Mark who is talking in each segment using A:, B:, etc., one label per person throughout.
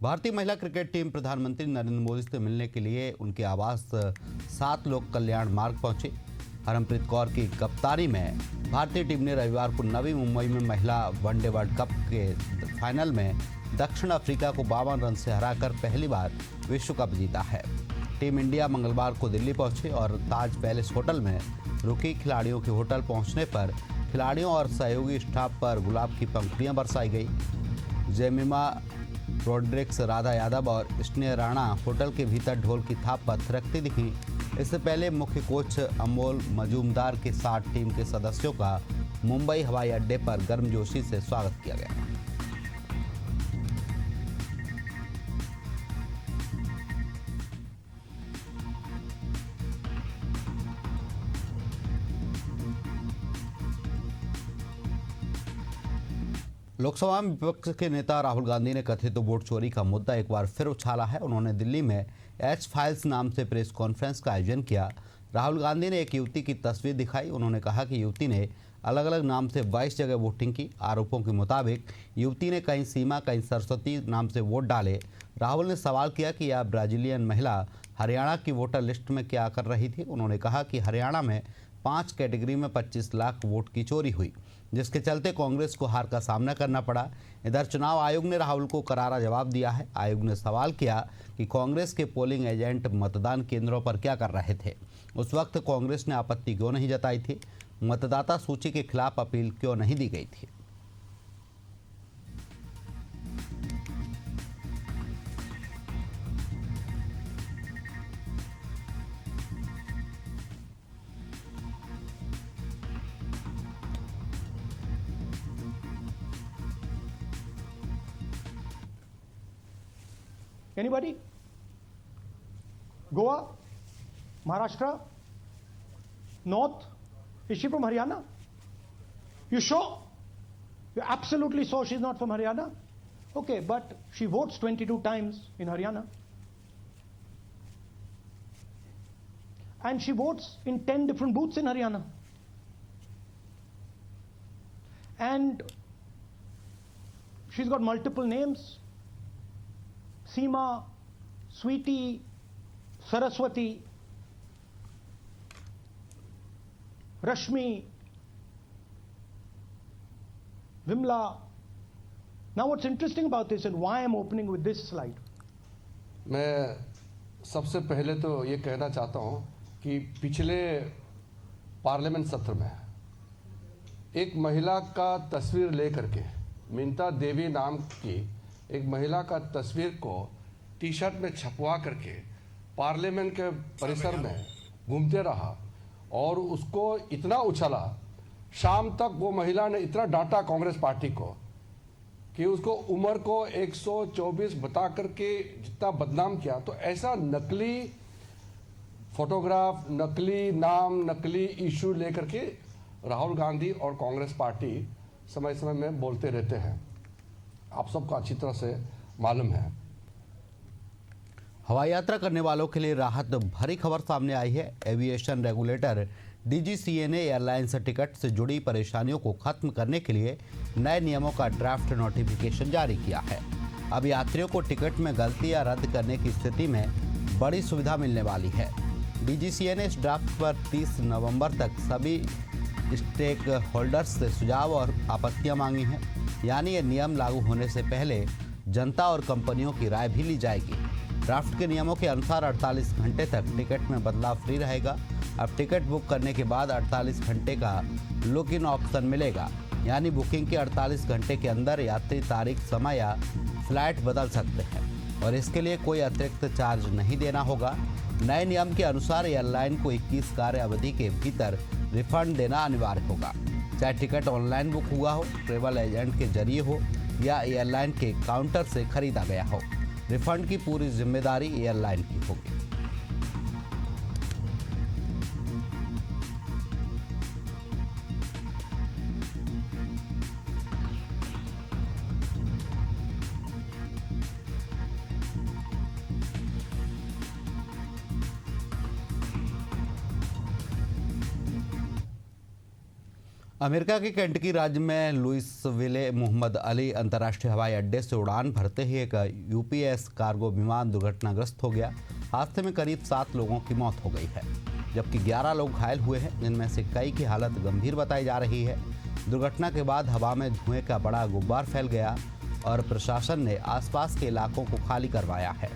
A: भारतीय महिला cricket team प्रधानमंत्री नरेंद्र मोदी से मिलने के लिए उनके आवास 7 लोक कल्याण मार्ग पहुंचे। हरमप्रीत कौर की कप्तानी में भारतीय टीम ने रविवार को नवी मुंबई में महिला वनडे वर्ल्ड कप के फाइनल में दक्षिण अफ्रीका को 52 रन से हराकर पहली बार विश्व कप जीता है। टीम इंडिया मंगलवार को दिल्ली पहुंचे और ताज पैलेस होटल में रुकी। खिलाड़ियों के होटल पहुंचने पर खिलाड़ियों और सहयोगी स्टाफ पर गुलाब की पंखुड़ियां बरसाई गई। जेमिमा रोड्रिक्स, राधा यादव और स्नेह राणा होटल के भीतर ढोल की थाप पर थिरकती दिखी। इससे पहले मुख्य कोच अमोल मजूमदार के साथ टीम के सदस्यों का मुंबई हवाई अड्डे पर गर्मजोशी से स्वागत किया गया। लोकसभा में विपक्ष के नेता राहुल गांधी ने कथित वोट चोरी का मुद्दा एक बार फिर उछाला है। उन्होंने दिल्ली में एच फाइल्स नाम से प्रेस कॉन्फ्रेंस का आयोजन किया। राहुल गांधी ने एक युवती की तस्वीर दिखाई। उन्होंने कहा कि युवती ने अलग अलग नाम से 22 जगह वोटिंग की। आरोपों के मुताबिक युवती ने कहीं सीमा, कहीं सरस्वती नाम से वोट डाले। राहुल ने सवाल किया कि यह ब्राजीलियन महिला हरियाणा की वोटर लिस्ट में क्या कर रही थी। उन्होंने कहा कि हरियाणा में 5 कैटेगरी में 25 लाख वोट की चोरी हुई, जिसके चलते कांग्रेस को हार का सामना करना पड़ा। इधर चुनाव आयोग ने राहुल को करारा जवाब दिया है। आयोग ने सवाल किया कि कांग्रेस के पोलिंग एजेंट मतदान केंद्रों पर क्या कर रहे थे। उस वक्त कांग्रेस ने आपत्ति क्यों नहीं जताई थी। मतदाता सूची के खिलाफ अपील क्यों नहीं दी गई थी।
B: Anybody? Goa? Maharashtra? North? Is she from Haryana? You sure? You're absolutely sure she's not from Haryana? Okay, but she votes 22 times in Haryana. And she votes in 10 different booths in Haryana. And she's got multiple names. Seema, Sweetie, Saraswati, Rashmi, Vimla. Now what's interesting about this and why I'm opening with this slide?
C: मैं सबसे पहले तो ये कहना चाहता हूँ कि पिछले पार्लियामेंट सत्र में एक महिला का तस्वीर लेकर के, मिंता देवी नाम की एक महिला का तस्वीर को टी शर्ट में छपवा करके पार्लियामेंट के परिसर में घूमते रहा और उसको इतना उछला। शाम तक वो महिला ने इतना डांटा कांग्रेस पार्टी को कि उसको उम्र को 124 बता करके जितना बदनाम किया। तो ऐसा नकली फोटोग्राफ, नकली नाम, नकली इशू लेकर के राहुल गांधी और कांग्रेस पार्टी समय समय में बोलते रहते हैं। आप सबको अच्छी तरह से मालूम है।
A: हवाई यात्रा करने वालों के लिए राहत भरी खबर सामने आई है। एविएशन रेगुलेटर डीजीसीए ने एयरलाइन से टिकट से जुड़ी परेशानियों को खत्म करने के लिए नए नियमों का ड्राफ्ट नोटिफिकेशन जारी किया है। अब यात्रियों को टिकट में गलती या रद्द करने की स्थिति में बड़ी सुविधा मिलने वाली है। डीजीसीए ने इस ड्राफ्ट पर 30 नवंबर तक सभी स्टेक होल्डर्स से सुझाव और आपत्तियां मांगी हैं। यानी ये नियम लागू होने से पहले जनता और कंपनियों की राय भी ली जाएगी। ड्राफ्ट के नियमों के अनुसार 48 घंटे तक टिकट में बदलाव फ्री रहेगा। अब टिकट बुक करने के बाद 48 घंटे का लुक इन ऑप्शन मिलेगा। यानी बुकिंग के 48 घंटे के अंदर यात्री तारीख, समय या फ्लाइट बदल सकते हैं और इसके लिए कोई अतिरिक्त चार्ज नहीं देना होगा। नए नियम के अनुसार एयरलाइन को 21 कार्य अवधि के भीतर रिफंड देना अनिवार्य होगा, चाहे टिकट ऑनलाइन बुक हुआ हो, ट्रेवल एजेंट के जरिए हो या एयरलाइन के काउंटर से खरीदा गया हो। रिफंड की पूरी जिम्मेदारी एयरलाइन की होगी। अमेरिका के केंटकी राज्य में लुइसविले मोहम्मद अली अंतर्राष्ट्रीय हवाई अड्डे से उड़ान भरते ही एक यूपीएस कार्गो विमान दुर्घटनाग्रस्त हो गया। हादसे में करीब 7 लोगों की मौत हो गई है, जबकि 11 लोग घायल हुए हैं, जिनमें से कई की हालत गंभीर बताई जा रही है। दुर्घटना के बाद हवा में धुएं का बड़ा गुब्बार फैल गया और प्रशासन ने आसपास के इलाकों को खाली करवाया है।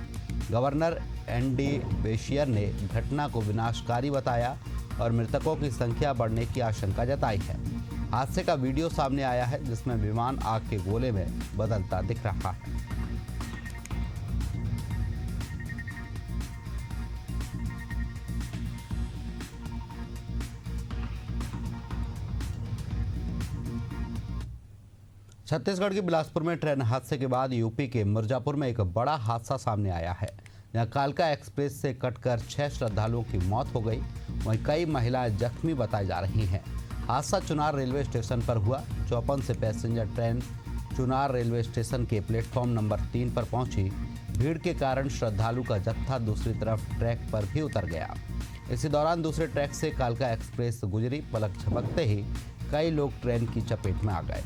A: गवर्नर एनडी बेशियर ने घटना को विनाशकारी बताया और मृतकों की संख्या बढ़ने की आशंका जताई है। हादसे का वीडियो सामने आया है, जिसमें विमान आग के गोले में बदलता दिख रहा है। छत्तीसगढ़ के बिलासपुर में ट्रेन हादसे के बाद यूपी के मिर्जापुर में एक बड़ा हादसा सामने आया है। यहां कालका एक्सप्रेस से कटकर 6 श्रद्धालुओं की मौत हो गई, वहीं कई महिलाएं जख्मी बताई जा रही हैं। हादसा चुनार रेलवे स्टेशन पर हुआ। 54 से passenger train Chunar railway station के प्लेटफॉर्म नंबर 3 पर पहुंची। भीड़ के कारण श्रद्धालु का जत्था दूसरी तरफ ट्रैक पर भी उतर गया। इसी दौरान दूसरे ट्रैक से कालका एक्सप्रेस गुजरी। पलक झपकते ही कई लोग ट्रेन की चपेट में आ गए।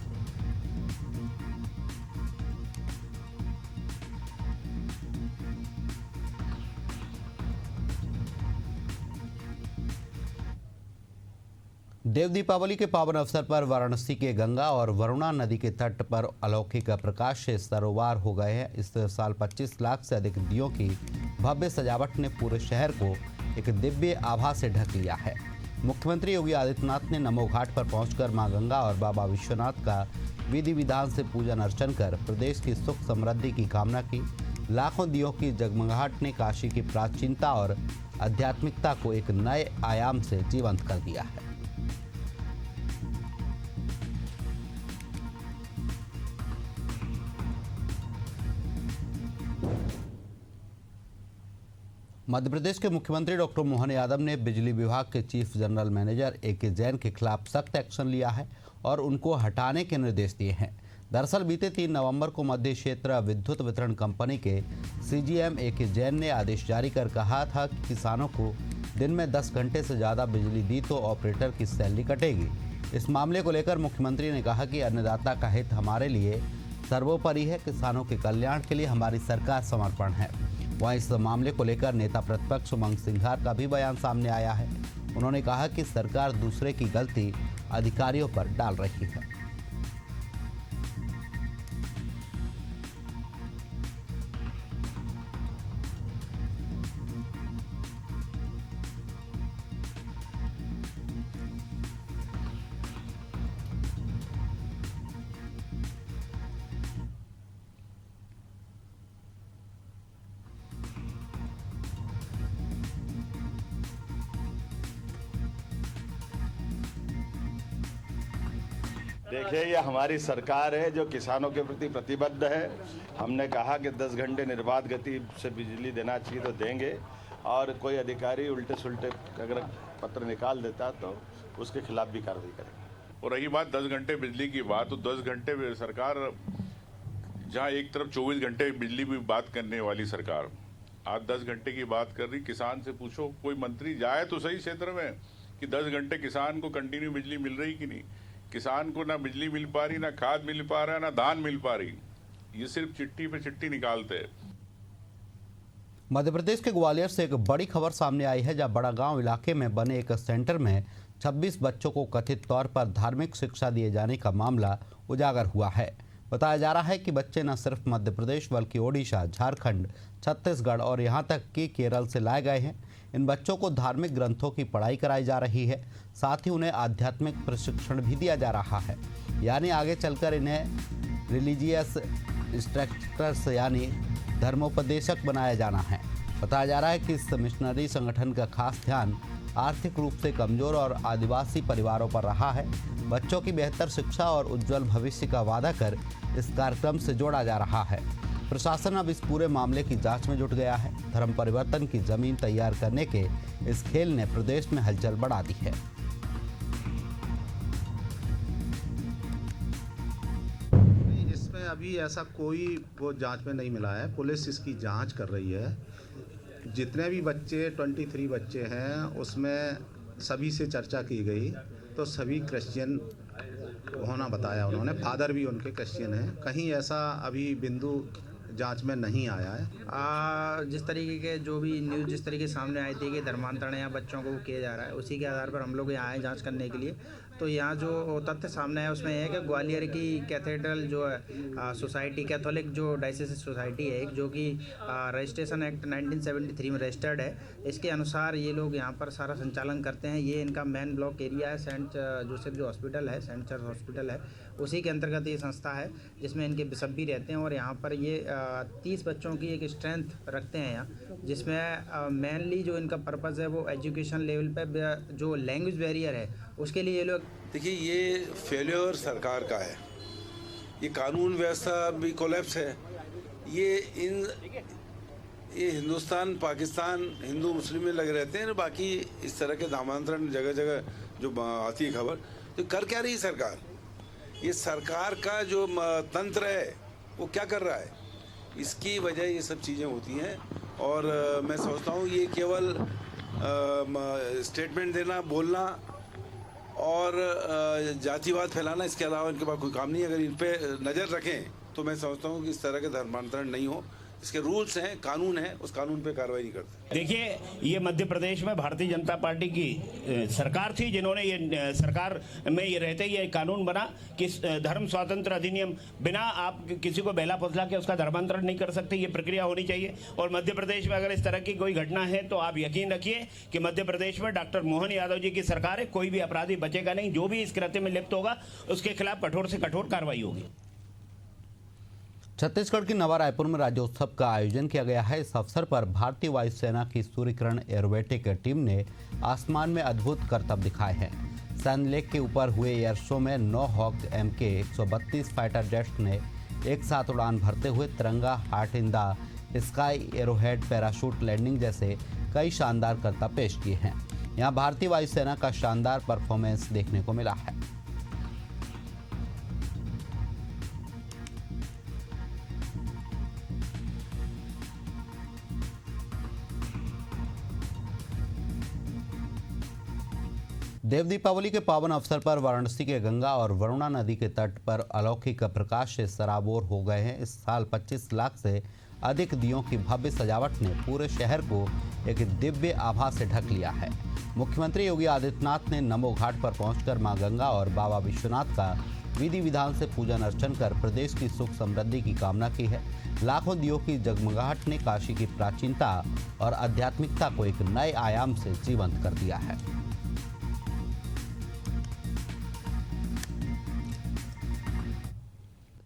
A: देव दीपावली के पावन अवसर पर वाराणसी के गंगा और वरुणा नदी के तट पर अलौकिक प्रकाश से सरोवर हो गए हैं। इस साल 25 लाख से अधिक दियों की भव्य सजावट ने पूरे शहर को एक दिव्य आभा से ढक लिया है। मुख्यमंत्री योगी आदित्यनाथ ने नमो घाट पर पहुंचकर मां गंगा और बाबा विश्वनाथ का विधि विधान से पूजन अर्चन कर प्रदेश की सुख समृद्धि की कामना की। लाखों दियों की जगमगाहट ने काशी की प्राचीनता और आध्यात्मिकता को एक नए आयाम से जीवंत कर दिया है। मध्य प्रदेश के मुख्यमंत्री डॉक्टर मोहन यादव ने बिजली विभाग के chief general manager A K. Jain के खिलाफ सख्त एक्शन लिया है और उनको हटाने के निर्देश दिए हैं। दरअसल बीते 3 नवंबर को मध्य क्षेत्र विद्युत वितरण कंपनी के सीजीएम ए.के. जैन ने आदेश जारी कर कहा था कि किसानों को दिन में 10 घंटे से ज़्यादा बिजली दी तो ऑपरेटर की सैलरी कटेगी। इस मामले को लेकर मुख्यमंत्री ने कहा कि अन्नदाता का हित हमारे लिए सर्वोपरि है। किसानों के कल्याण के लिए हमारी सरकार समर्पण है। वहीं इस मामले को लेकर नेता प्रतिपक्ष उमंग सिंघार का भी बयान सामने आया है। उन्होंने कहा कि सरकार दूसरे की गलती अधिकारियों पर डाल रही है।
D: देखिए, ये हमारी सरकार है जो किसानों के प्रति प्रतिबद्ध है। हमने कहा कि 10 घंटे निर्बाध गति से बिजली देना चाहिए तो देंगे, और कोई अधिकारी उल्टे सुल्टे अगर पत्र निकाल देता तो उसके खिलाफ भी कार्रवाई करेंगे।
E: और रही बात 10 घंटे बिजली की बात, तो 10 घंटे सरकार, जहां एक तरफ 24 घंटे बिजली की बात करने वाली सरकार आज 10 घंटे की बात कर रही। किसान से पूछो, कोई मंत्री जाए तो सही क्षेत्र में कि 10 घंटे किसान को कंटिन्यू बिजली मिल रही कि नहीं। किसान को ना बिजली मिल पा रही, ना खाद मिल पा रहा है, ना धान मिल पा रही। ये सिर्फ चिट्ठी पे चिट्ठी निकालते हैं।
A: मध्य प्रदेश के ग्वालियर से एक बड़ी खबर सामने आई है, जहां बड़ा गांव इलाके में बने एक सेंटर में 26 बच्चों को कथित तौर पर धार्मिक शिक्षा दिए जाने का मामला उजागर हुआ है। बताया जा रहा है कि बच्चे न सिर्फ मध्य प्रदेश बल्कि ओडिशा, झारखंड, छत्तीसगढ़ और यहां तक कि केरल से लाए गए हैं। इन बच्चों को धार्मिक ग्रंथों की पढ़ाई कराई जा रही है, साथ ही उन्हें आध्यात्मिक प्रशिक्षण भी दिया जा रहा है। यानी आगे चलकर इन्हें रिलीजियस इंस्ट्रक्टर्स यानी धर्मोपदेशक बनाया जाना है। बताया जा रहा है कि इस मिशनरी संगठन का खास ध्यान आर्थिक रूप से कमजोर और आदिवासी परिवारों पर रहा है। बच्चों की बेहतर शिक्षा और उज्जवल भविष्य का वादा कर इस कार्यक्रम से जोड़ा जा रहा है। प्रशासन अब इस पूरे मामले की जांच में जुट गया है। धर्म परिवर्तन की जमीन तैयार करने के इस खेल ने प्रदेश में हलचल बढ़ा दी है।
F: इसमें अभी ऐसा कोई वो जांच में नहीं मिला है। पुलिस इसकी जांच कर रही है। जितने भी बच्चे 23 बच्चे हैं उसमें सभी से चर्चा की गई तो सभी क्रिश्चियन होना बताया उन्होंने। फादर भी उनके क्रिश्चियन हैं। कहीं ऐसा अभी बिंदु जांच में नहीं आया है।
G: जिस तरीके के जो भी न्यूज़ जिस तरीके से सामने आई थी कि धर्मांतरण या बच्चों को किया जा रहा है, उसी के आधार पर हम लोग यहाँ आए जांच करने के लिए। तो यहाँ जो तथ्य सामने है उसमें यह है कि ग्वालियर की कैथेड्रल जो है सोसाइटी, कैथोलिक जो डायसिस सोसाइटी है एक, जो कि रजिस्ट्रेशन एक्ट 1973 में रजिस्टर्ड है, इसके अनुसार ये लोग यहाँ पर सारा संचालन करते हैं। ये इनका मेन ब्लॉक एरिया है, सेंट जोसेफ जो हॉस्पिटल है, सेंट चर्च हॉस्पिटल है, उसी के अंतर्गत ये संस्था है जिसमें इनके बिशप भी रहते हैं। और यहाँ पर ये 30 बच्चों की एक स्ट्रेंथ रखते हैं यहाँ, जिसमें मेनली जो इनका पर्पज़ है वो एजुकेशन लेवल पे जो लैंग्वेज बैरियर है उसके लिए ये लोग।
H: देखिए, ये फेल्योर सरकार का है, ये कानून व्यवस्था भी कोलैप्स है। ये हिंदुस्तान पाकिस्तान हिंदू मुस्लिम में लगे रहते हैं, बाकी इस तरह के धर्मांतरण जगह जगह जो आती है खबर, तो कर क्या रही सरकार? ये सरकार का जो तंत्र है वो क्या कर रहा है, इसकी वजह ये सब चीज़ें होती हैं। और मैं समझता हूँ ये केवल स्टेटमेंट देना, बोलना और जातिवाद फैलाना, इसके अलावा इनके पास कोई काम नहीं है। अगर इन पे नज़र रखें तो मैं समझता हूँ कि इस तरह के धर्मांतरण नहीं हो। इसके रूल्स हैं, कानून है, उस कानून पे कार्रवाई नहीं करते।
I: देखिए, ये मध्य प्रदेश में भारतीय जनता पार्टी की सरकार थी जिन्होंने ये सरकार में ये रहते ये कानून बना कि धर्म स्वातंत्र अधिनियम, बिना आप किसी को बहला फुसला के उसका धर्मांतरण नहीं कर सकते, ये प्रक्रिया होनी चाहिए। और मध्य प्रदेश में अगर इस तरह की कोई घटना है तो आप यकीन रखिए कि मध्य प्रदेश में डॉक्टर मोहन यादव जी की सरकार है, कोई भी अपराधी बचेगा नहीं। जो भी इस कृत्य में लिप्त होगा उसके खिलाफ कठोर से कठोर कार्रवाई होगी।
A: छत्तीसगढ़ की नवा रायपुर में राज्योत्सव का आयोजन किया गया है। इस अवसर पर भारतीय वायुसेना की सूर्यकिरण एरोबेटिक टीम ने आसमान में अद्भुत करतब दिखाए हैं। सैंड लेक के ऊपर हुए एयर शो में 9 हॉक MK 132 फाइटर जेट्स ने एक साथ उड़ान भरते हुए तिरंगा, heart in the sky, arrowhead, parachute landing जैसे कई शानदार करतब पेश किए हैं। यहाँ भारतीय वायुसेना का शानदार परफॉर्मेंस देखने को मिला है। देव दीपावली के पावन अवसर पर वाराणसी के गंगा और वरुणा नदी के तट पर अलौकिक प्रकाश से सराबोर हो गए हैं। इस साल 25 लाख से अधिक दियों की भव्य सजावट ने पूरे शहर को एक दिव्य आभा से ढक लिया है। मुख्यमंत्री योगी आदित्यनाथ ने नमो घाट पर पहुंचकर मां गंगा और बाबा विश्वनाथ का विधि विधान से पूजन अर्चन कर प्रदेश की सुख समृद्धि की कामना की है। लाखों दियों की जगमगाहट ने काशी की प्राचीनता और आध्यात्मिकता को एक नए आयाम से जीवंत कर दिया है।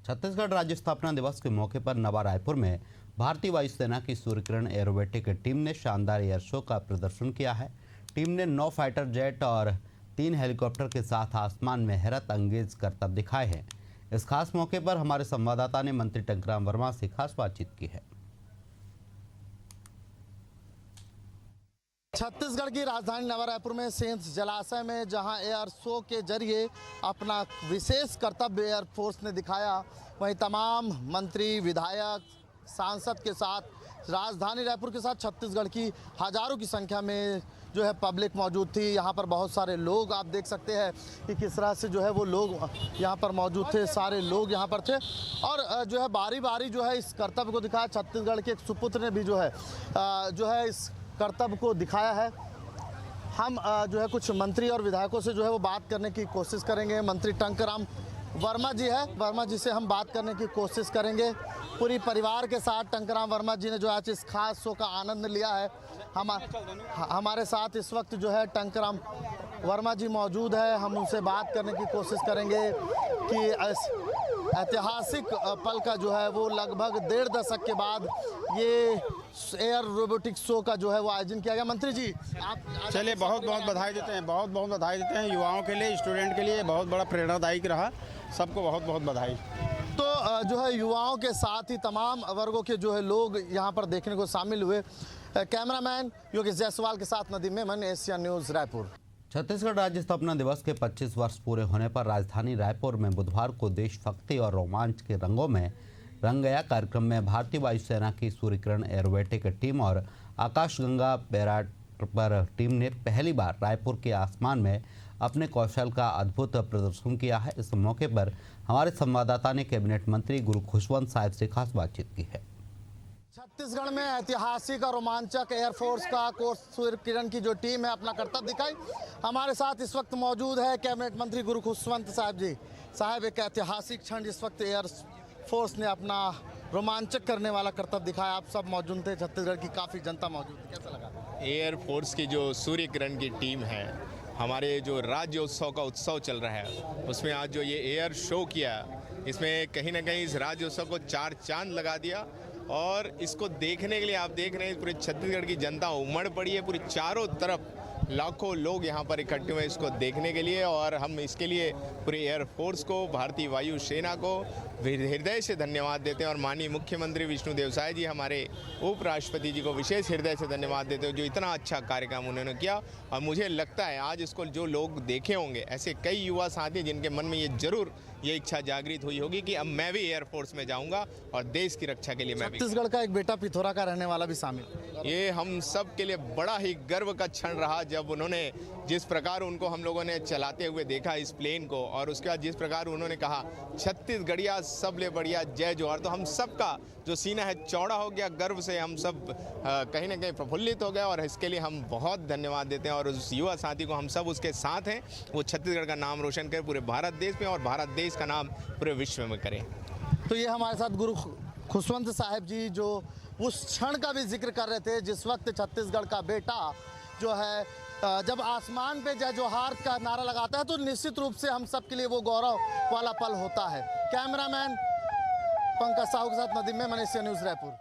A: छत्तीसगढ़ राज्य स्थापना दिवस के मौके पर नवा रायपुर में भारतीय वायुसेना की सूर्यकिरण एरोबेटिक टीम ने शानदार एयर शो का प्रदर्शन किया है। टीम ने 9 फाइटर जेट और 3 हेलीकॉप्टर के साथ आसमान में हैरत अंगेज करतब दिखाए हैं। इस खास मौके पर हमारे संवाददाता ने मंत्री टंकराम वर्मा से खास बातचीत की है।
J: छत्तीसगढ़ की राजधानी नवा रायपुर में सेंस जलाशय में जहां एयर शो के जरिए अपना विशेष कर्तव्य एयरफोर्स ने दिखाया, वहीं तमाम मंत्री, विधायक, सांसद के साथ राजधानी रायपुर के साथ छत्तीसगढ़ की हजारों की संख्या में जो है पब्लिक मौजूद थी। यहां पर बहुत सारे लोग आप देख सकते हैं कि किस तरह से जो है वो लोग यहां पर मौजूद थे। सारे लोग यहां पर थे और जो है बारी बारी जो है इस कर्तव्य को दिखाया। छत्तीसगढ़ के एक सुपुत्र ने भी जो है इस कर्तव्य को दिखाया है। हम जो है कुछ मंत्री और विधायकों से जो है वो बात करने की कोशिश करेंगे। मंत्री टंकराम वर्मा जी है, वर्मा जी से हम बात करने की कोशिश करेंगे। पूरी परिवार के साथ टंकराम वर्मा जी ने जो आज इस खास शो का आनंद लिया है। हमारे साथ इस वक्त जो है टंकराम वर्मा जी मौजूद है। हम उनसे बात करने की कोशिश करेंगे कि ऐतिहासिक पल का जो है वो लगभग 1.5 दशक के बाद ये एयर रोबोटिक्स शो का जो है वो आयोजन किया गया। मंत्री जी, आप
K: चलिए बहुत बहुत बधाई देते हैं, बहुत बहुत बधाई देते हैं। युवाओं के लिए, स्टूडेंट के लिए बहुत बड़ा प्रेरणादायक रहा। सबको बहुत बहुत बधाई।
J: तो जो है युवाओं के साथ ही तमाम वर्गों के जो है लोग यहाँ पर देखने को शामिल हुए। कैमरामैन योगेश जायसवाल के साथ नदीम मेमन, एशिया न्यूज़ रायपुर।
A: छत्तीसगढ़ राज्य स्थापना दिवस के 25 वर्ष पूरे होने पर राजधानी रायपुर में बुधवार को देशभक्ति और रोमांच के रंगों में रंग गया। कार्यक्रम में भारतीय वायुसेना की सूर्यकिरण एरोबेटिक टीम और आकाशगंगा पैराट्रूपर टीम ने पहली बार रायपुर के आसमान में अपने कौशल का अद्भुत प्रदर्शन किया है। इस मौके पर हमारे संवाददाता ने कैबिनेट मंत्री गुरु खुशवंत साहिब से खास बातचीत की है।
J: छत्तीसगढ़ में ऐतिहासिक और रोमांचक एयरफोर्स का कोर्स सूर्य किरण की जो टीम है अपना करतब दिखाई। हमारे साथ इस वक्त मौजूद है कैबिनेट मंत्री गुरु खुशवंत साहब जी। साहब, एक ऐतिहासिक क्षण जिस वक्त एयरफोर्स ने अपना रोमांचक करने वाला करतब दिखाया, आप सब मौजूद थे, छत्तीसगढ़ की काफ़ी जनता मौजूद थी, कैसा लगा?
L: एयरफोर्स की जो सूर्य किरण की टीम है, हमारे जो राज्योत्सव का उत्सव चल रहा है उसमें आज जो ये एयर शो किया, इसमें कहीं ना कहीं इस राज्योत्सव को 4 चांद लगा दिया। और इसको देखने के लिए आप देख रहे हैं पूरे छत्तीसगढ़ की जनता उमड़ पड़ी है, पूरी चारों तरफ लाखों लोग यहाँ पर इकट्ठे हुए इसको देखने के लिए। और हम इसके लिए पूरे एयरफोर्स को, भारतीय वायु सेना को हृदय से धन्यवाद देते हैं। और माननीय मुख्यमंत्री विष्णुदेव साय जी, हमारे उपराष्ट्रपति जी को विशेष हृदय से धन्यवाद देते हैं जो इतना अच्छा कार्यक्रम उन्होंने किया। और मुझे लगता है आज इसको जो लोग देखे होंगे, ऐसे कई युवा साथी जिनके मन में ये इच्छा जागृत हुई होगी कि अब मैं भी एयरफोर्स में जाऊंगा और देश की रक्षा के लिए मैं भी।
J: छत्तीसगढ़ का एक बेटा पिथौरा का रहने वाला भी शामिल।
L: ये हम सब के लिए बड़ा ही गर्व का क्षण रहा जब उन्होंने जिस प्रकार उनको हम लोगों ने चलाते हुए देखा इस प्लेन को, और उसके बाद जिस प्रकार उन्होंने कहा छत्तीसगढ़िया सबले बढ़िया जय जोहार, तो हम सब का जो सीना है चौड़ा हो गया। गर्व से हम सब कहीं ना कहीं प्रफुल्लित हो गए और इसके लिए हम बहुत धन्यवाद देते हैं। और उस युवा साथी को हम सब उसके साथ हैं, वो छत्तीसगढ़ का नाम रोशन करे पूरे भारत देश में और भारत देश का नाम पूरे विश्व में करें।
J: तो ये हमारे साथ गुरु खुशवंत साहब जी जो उस क्षण का भी जिक्र कर रहे थे जिस वक्त छत्तीसगढ़ का बेटा जो है जब आसमान पे जय जोहार का नारा लगाता है तो निश्चित रूप से हम सब के लिए वो गौरव वाला पल होता है। कैमरामैन पंकज साहू के साथ नदीम में, मनीष न्यूज़ रायपुर।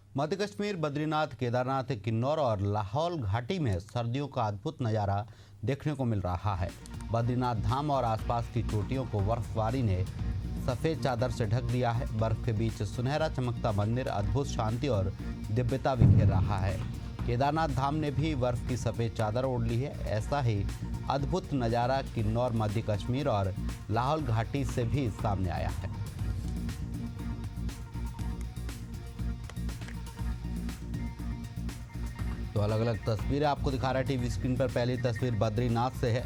A: मध्य कश्मीर, बद्रीनाथ, केदारनाथ, किन्नौर और लाहौल घाटी में सर्दियों का अद्भुत नज़ारा देखने को मिल रहा है। बद्रीनाथ धाम और आसपास की चोटियों को बर्फबारी ने सफ़ेद चादर से ढक दिया है। बर्फ के बीच सुनहरा चमकता मंदिर अद्भुत शांति और दिव्यता बिखेर रहा है। केदारनाथ धाम ने भी बर्फ की सफ़ेद चादर ओढ़ ली है। ऐसा ही अद्भुत नज़ारा किन्नौर, मध्य कश्मीर और लाहौल घाटी से भी सामने आया है। तो अलग अलग तस्वीरें आपको दिखा रहा है टीवी स्क्रीन पर। पहली तस्वीर बद्रीनाथ से है,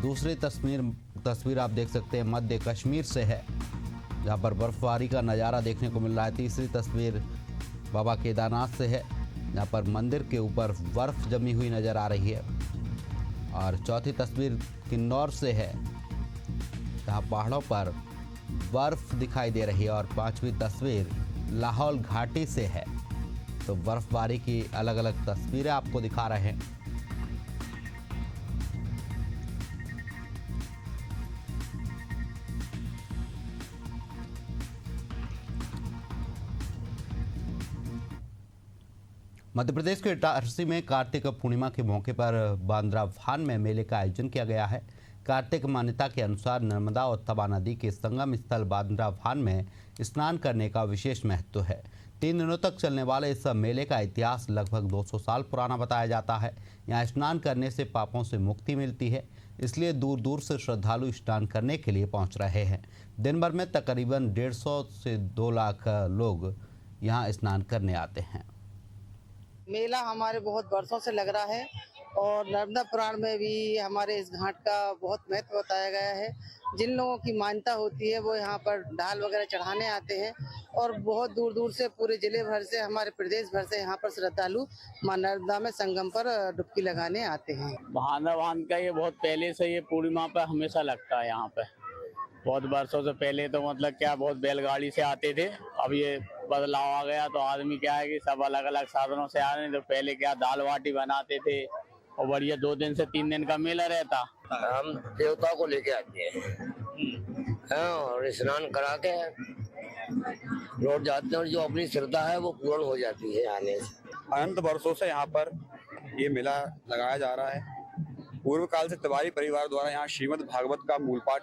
A: दूसरी तस्वीर आप देख सकते हैं मध्य कश्मीर से है जहां पर बर्फबारी का नज़ारा देखने को मिल रहा है। तीसरी तस्वीर बाबा केदारनाथ से है जहां पर मंदिर के ऊपर बर्फ जमी हुई नज़र आ रही है। और चौथी तस्वीर किन्नौर से है जहां पहाड़ों पर बर्फ दिखाई दे रही है। और पांचवी तस्वीर लाहौल घाटी से है। तो बर्फबारी की अलग अलग तस्वीरें आपको दिखा रहे हैं। मध्य प्रदेश के इटारसी में कार्तिक पूर्णिमा के मौके पर बांद्राभान में मेले का आयोजन किया गया है। कार्तिक मान्यता के अनुसार नर्मदा और तवा नदी के संगम स्थल बांद्राभान में स्नान करने का विशेष महत्व है। 3 दिनों तक चलने वाले इस मेले का इतिहास लगभग 200 साल पुराना बताया जाता है। यहाँ स्नान करने से पापों से मुक्ति मिलती है, इसलिए दूर दूर से श्रद्धालु स्नान करने के लिए पहुँच रहे हैं। दिन भर में तकरीबन 150 से 2 लाख लोग यहाँ स्नान करने आते हैं।
M: मेला हमारे बहुत वर्षों से लग रहा है और नर्मदा पुराण में भी हमारे इस घाट का बहुत महत्व बताया गया है। जिन लोगों की मान्यता होती है वो यहाँ पर ढाल वगैरह चढ़ाने आते हैं और बहुत दूर दूर से पूरे जिले भर से, हमारे प्रदेश भर से यहाँ पर श्रद्धालु मां नर्मदा में संगम पर डुबकी लगाने आते हैं।
N: बांद्राभान का ये बहुत पहले से ये पूर्णिमा पर हमेशा लगता है। यहाँ पे बहुत वर्षों से पहले तो मतलब क्या बहुत बैलगाड़ी से आते थे, अब ये बदलाव आ गया तो आदमी क्या है कि सब अलग अलग साधनों से आ रहे हैं। तो पहले क्या दाल बाटी बनाते थे और बढ़िया 2 दिन से 3 दिन का मेला रहता।
O: हम देवता को लेके आते हैं और स्नान करा के लौट जाते हैं और जो अपनी श्रद्धा है वो पूर्ण हो जाती है आने से।
K: अनंत वर्षों से यहाँ पर ये मेला लगाया जा रहा है। पूर्व काल से तिवारी परिवार द्वारा यहाँ श्रीमद् भागवत का मूल पाठ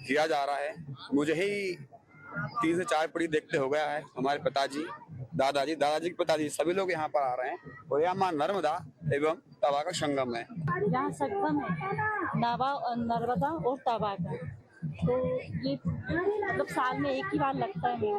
K: किया जा रहा है। मुझे ही 3 से 4 पीढ़ी देखते हो गया है। हमारे पिताजी, दादाजी के पिताजी सभी लोग यहाँ पर आ रहे हैं और यहाँ मां नर्मदा एवं तवा का संगम है।
P: यहाँ संगम है नर्मदा और तवा का, तो ये मतलब साल में एक ही बार लगता है मेला।